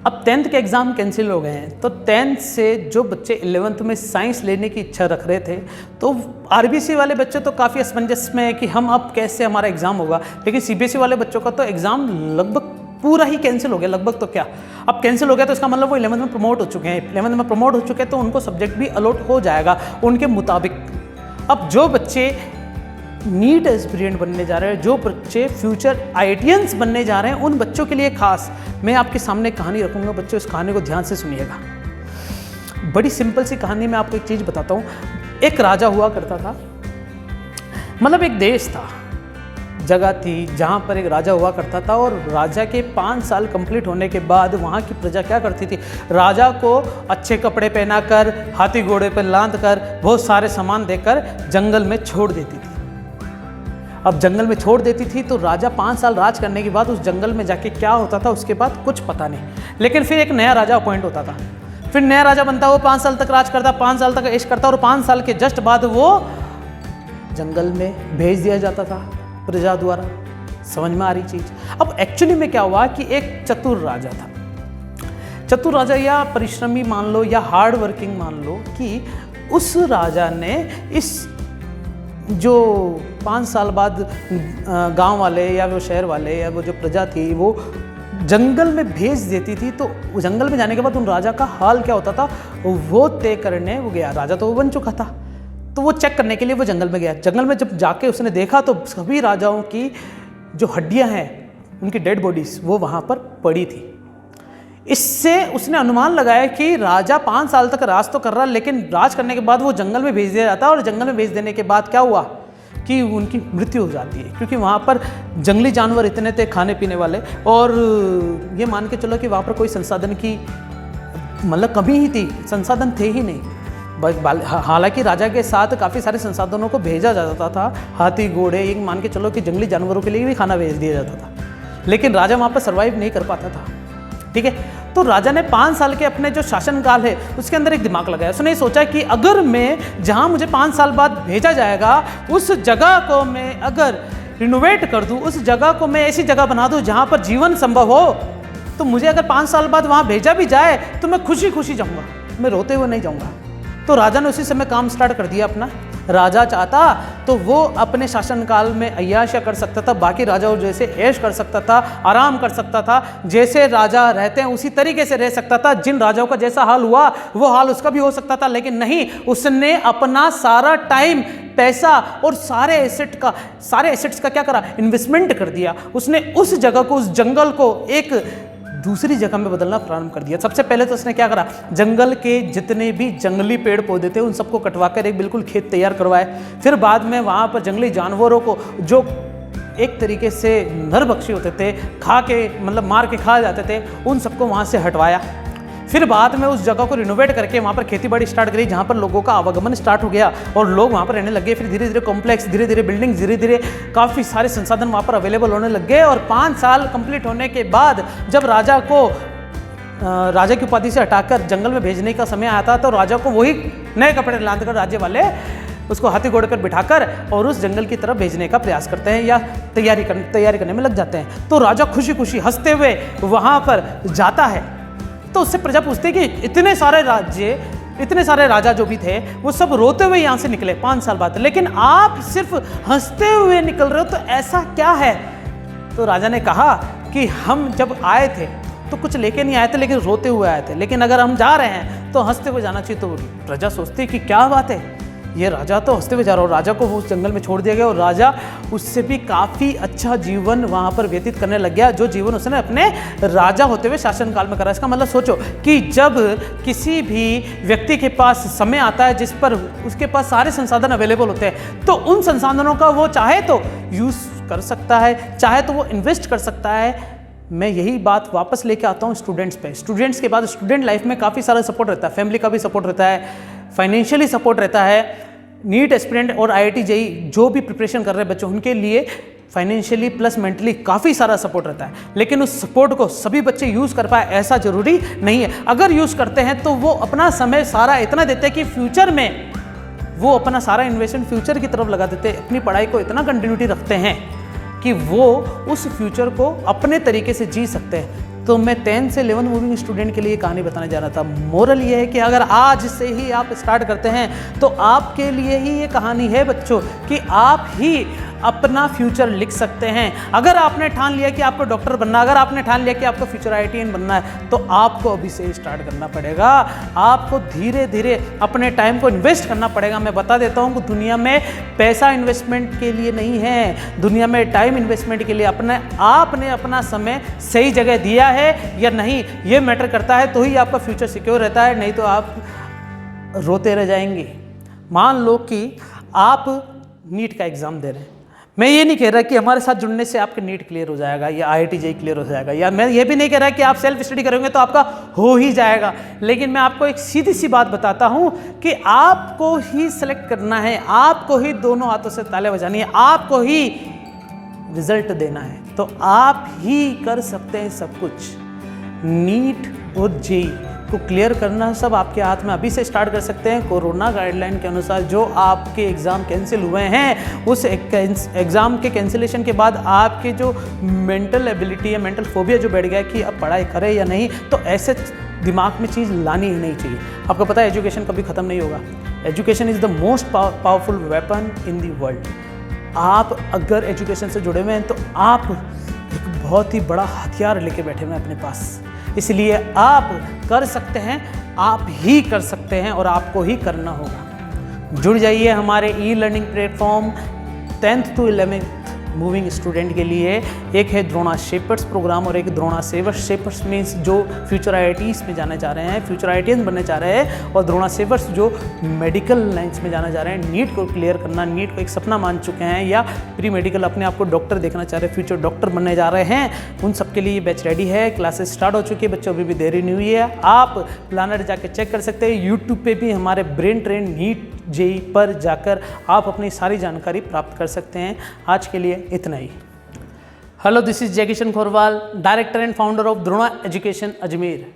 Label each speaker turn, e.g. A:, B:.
A: अब 10th के exam cancel हो गए हैं, तो 10th से जो बच्चे 11th में साइंस लेने की इच्छा रख रहे थे, तो आरबीसी वाले बच्चे तो काफ़ी असमंजस में है कि हम अब कैसे हमारा एग्ज़ाम होगा। लेकिन सीबीएसई वाले बच्चों का तो एग्ज़ाम लगभग पूरा ही कैंसिल हो गया, लगभग तो क्या, अब कैंसिल हो गया तो इसका मतलब वो 11th में प्रमोट हो चुके हैं। 11th में प्रमोट हो चुके हैं तो उनको सब्जेक्ट भी अलॉट हो जाएगा उनके मुताबिक। अब जो बच्चे नीट एस्पिरेंट बनने जा रहे हैं, जो बच्चे फ्यूचर आईआईटियंस बनने जा रहे हैं, उन बच्चों के लिए खास मैं आपके सामने कहानी रखूंगा। बच्चों, इस कहानी को ध्यान से सुनिएगा। बड़ी सिंपल सी कहानी में आपको एक चीज़ बताता हूँ। एक राजा हुआ करता था, मतलब एक देश था, जगह थी जहाँ पर एक राजा हुआ करता था। और राजा के 5 साल कंप्लीट होने के बाद वहाँ की प्रजा क्या करती थी, राजा को अच्छे कपड़े पहनाकर, हाथी घोड़े पर लाद कर, बहुत सारे सामान देकर जंगल में छोड़ देती थी। अब जंगल में छोड़ देती थी तो राजा 5 साल राज करने के बाद उस जंगल में जाके क्या होता था उसके बाद कुछ पता नहीं। लेकिन फिर एक नया राजा अपॉइंट होता था, फिर नया राजा बनता, वो 5 साल तक राज करता, 5 साल तक ऐश करता, और 5 साल के जस्ट बाद वो जंगल में भेज दिया जाता था प्रजा द्वारा। समझ में आ रही चीज? अब एक्चुअली में क्या हुआ कि एक चतुर राजा था। चतुर राजा या परिश्रमी मान लो या हार्ड वर्किंग मान लो, कि उस राजा ने इस जो 5 साल बाद गांव वाले या वो शहर वाले या वो जो प्रजा थी वो जंगल में भेज देती थी, तो जंगल में जाने के बाद उन राजा का हाल क्या होता था वो तय करने वो गया। राजा तो वो बन चुका था, तो वो चेक करने के लिए वो जंगल में गया। जंगल में जब जाके उसने देखा तो सभी राजाओं की जो हड्डियां हैं, उनकी डेड बॉडीज वो वहाँ पर पड़ी थी। इससे उसने अनुमान लगाया कि राजा 5 साल तक राज तो कर रहा, लेकिन राज करने के बाद वो जंगल में भेज दिया जाता है, और जंगल में भेज देने के बाद क्या हुआ कि उनकी मृत्यु हो जाती है, क्योंकि वहाँ पर जंगली जानवर इतने थे खाने पीने वाले, और ये मान के चलो कि वहाँ पर कोई संसाधन की मतलब कमी ही थी, संसाधन थे ही नहीं। हालांकि राजा के साथ काफ़ी सारे संसाधनों को भेजा जाता था, हाथी घोड़े, ये मान के चलो कि जंगली जानवरों के लिए भी खाना भेज दिया जाता था, लेकिन राजा वहाँ पर सर्वाइव नहीं कर पाता था। ठीक है, तो राजा ने 5 साल के अपने जो शासनकाल है उसके अंदर एक दिमाग लगाया। उसने सोचा कि अगर मैं जहाँ मुझे 5 साल बाद भेजा जाएगा उस जगह को मैं अगर रिनोवेट कर दूँ, उस जगह को मैं ऐसी जगह बना दूँ जहाँ पर जीवन संभव हो, तो मुझे अगर 5 साल बाद वहाँ भेजा भी जाए तो मैं खुशी खुशी जाऊँगा, मैं रोते हुए नहीं जाऊँगा। तो राजा ने उसी समय काम स्टार्ट कर दिया अपना। राजा चाहता तो वो अपने शासनकाल में अय्याशा कर सकता था, बाकी राजाओं जैसे ऐश कर सकता था, आराम कर सकता था, जैसे राजा रहते हैं उसी तरीके से रह सकता था। जिन राजाओं का जैसा हाल हुआ वो हाल उसका भी हो सकता था, लेकिन नहीं, उसने अपना सारा टाइम, पैसा और सारे एसेट्स का क्या करा, इन्वेस्टमेंट कर दिया। उसने उस जगह को, उस जंगल को एक दूसरी जगह में बदलना प्रारंभ कर दिया। सबसे पहले तो उसने क्या करा, जंगल के जितने भी जंगली पेड़ पौधे थे उन सबको कटवाकर एक बिल्कुल खेत तैयार करवाए। फिर बाद में वहाँ पर जंगली जानवरों को, जो एक तरीके से नरभक्षी होते थे, खा के मतलब मार के खा जाते थे, उन सबको वहाँ से हटवाया। फिर बाद में उस जगह को रिनोवेट करके वहाँ पर खेती बाड़ी स्टार्ट करी, जहाँ पर लोगों का आवागमन स्टार्ट हो गया और लोग वहाँ पर रहने लगे। फिर धीरे धीरे कॉम्प्लेक्स, धीरे धीरे बिल्डिंग, धीरे धीरे काफ़ी सारे संसाधन वहाँ पर अवेलेबल होने लग गए। और 5 साल कंप्लीट होने के बाद जब राजा को राजा की उपाधि से हटाकर जंगल में भेजने का समय आया था, तो राजा को वही नए कपड़े लादकर राज्य वाले उसको हाथी घोड़े पर बिठाकर और उस जंगल की तरफ भेजने का प्रयास करते हैं या तैयारी करने में लग जाते हैं। तो राजा खुशी खुशी हंसते हुए वहाँ पर जाता है। तो उससे प्रजा पूछती है कि इतने सारे राजा जो भी थे वो सब रोते हुए यहाँ से निकले 5 साल बाद, लेकिन आप सिर्फ हंसते हुए निकल रहे हो, तो ऐसा क्या है? तो राजा ने कहा कि हम जब आए थे तो कुछ लेके नहीं आए थे, लेकिन रोते हुए आए थे, लेकिन अगर हम जा रहे हैं तो हंसते हुए जाना चाहिए। तो प्रजा सोचती है कि क्या बात है, ये राजा तो हंसते हुए जा रहा हो। राजा को उस जंगल में छोड़ दिया गया और राजा उससे भी काफ़ी अच्छा जीवन वहाँ पर व्यतीत करने लग गया, जो जीवन उसने अपने राजा होते हुए शासनकाल में करा। इसका मतलब सोचो कि जब किसी भी व्यक्ति के पास समय आता है जिस पर उसके पास सारे संसाधन अवेलेबल होते हैं, तो उन संसाधनों का वो चाहे तो यूज़ कर सकता है, चाहे तो वो इन्वेस्ट कर सकता है। मैं यही बात वापस लेके आता हूँ स्टूडेंट्स पे। स्टूडेंट्स के बाद स्टूडेंट लाइफ में काफ़ी सारा सपोर्ट रहता है, फैमिली का भी सपोर्ट रहता है, फाइनेंशियली सपोर्ट रहता है। नीट एस्पिरेंट और IIT JEE जो भी प्रिपरेशन कर रहे हैं बच्चों, उनके लिए फाइनेंशियली प्लस मेंटली काफ़ी सारा सपोर्ट रहता है, लेकिन उस सपोर्ट को सभी बच्चे यूज़ कर पाए ऐसा ज़रूरी नहीं है। अगर यूज़ करते हैं तो वो अपना समय सारा इतना देते हैं कि फ्यूचर में वो अपना सारा इन्वेस्टमेंट फ्यूचर की तरफ लगा देते हैं, अपनी पढ़ाई को इतना कंटिन्यूटी रखते हैं कि वो उस फ्यूचर को अपने तरीके से जी सकते हैं। तो मैं 10 से 11 मूविंग स्टूडेंट के लिए कहानी बताने जा रहा था। मोरल ये है कि अगर आज से ही आप स्टार्ट करते हैं तो आपके लिए ही ये कहानी है बच्चों कि आप ही अपना फ्यूचर लिख सकते हैं। अगर आपने ठान लिया कि आपको डॉक्टर बनना, अगर आपने ठान लिया कि आपको फ्यूचर IITian बनना है, तो आपको अभी से ही स्टार्ट करना पड़ेगा। आपको धीरे धीरे अपने टाइम को इन्वेस्ट करना पड़ेगा। मैं बता देता हूँ कि दुनिया में पैसा इन्वेस्टमेंट के लिए नहीं है, दुनिया में टाइम इन्वेस्टमेंट के लिए। आपने अपना समय सही जगह दिया है या नहीं, ये मैटर करता है, तो ही आपका फ्यूचर सिक्योर रहता है, नहीं तो आप रोते रह जाएंगे। मान लो कि आप नीट का एग्ज़ाम दे रहे हैं, मैं ये नहीं कह रहा कि हमारे साथ जुड़ने से आपका नीट क्लियर हो जाएगा या IIT JEE क्लियर हो जाएगा, या मैं ये भी नहीं कह रहा कि आप सेल्फ स्टडी करोगे तो आपका हो ही जाएगा। लेकिन मैं आपको एक सीधी सी बात बताता हूँ कि आपको ही सेलेक्ट करना है, आपको ही दोनों हाथों से ताले बजानी है, आपको ही रिजल्ट देना है, तो आप ही कर सकते हैं सब कुछ। नीट और JEE को क्लियर करना सब आपके हाथ में, अभी से स्टार्ट कर सकते हैं। कोरोना गाइडलाइन के अनुसार जो आपके एग्ज़ाम कैंसिल हुए हैं, उस एग्ज़ाम के कैंसिलेशन के बाद आपके जो मेंटल एबिलिटी या मेंटल फोबिया जो बैठ गया कि अब पढ़ाई करें या नहीं, तो ऐसे दिमाग में चीज़ लानी ही नहीं चाहिए। आपको पता है एजुकेशन कभी ख़त्म नहीं होगा। Education is the most powerful weapon in the world. आप अगर एजुकेशन से जुड़े हुए हैं तो आप एक बहुत ही बड़ा हथियार लेके बैठे हुए हैं अपने पास। इसलिए आप कर सकते हैं, आप ही कर सकते हैं और आपको ही करना होगा। जुड़ जाइए हमारे e learning platform 10th to 11th moving student के लिए। एक है द्रोणा शेपर्स प्रोग्राम और एक द्रोणा सेवर्स। शेपर्स मीन्स जो फ्यूचर IITs में जाने जा रहे हैं, फ्यूचर IITian बनने जा रहे हैं, और द्रोणा सेवर्स जो मेडिकल लाइन्स में जाना जा रहे हैं, नीट को क्लियर करना, नीट को एक सपना मान चुके हैं या प्री मेडिकल अपने आप को डॉक्टर देखना चाह रहे हैं, फ्यूचर डॉक्टर बनने जा रहे हैं, उन सब के लिए ये बैच रेडी है। क्लासेस स्टार्ट हो चुकी है बच्चों, अभी भी देरी नहीं हुई है। आप प्लानर जाके चेक कर सकते हैं। यूट्यूब पे भी हमारे ब्रेन ट्रेन नीट JEE पर जाकर आप अपनी सारी जानकारी प्राप्त कर सकते हैं। आज के लिए इतना ही। हेलो, दिस इज जय Kishan Khorwal, director and founder of Drona education Ajmer.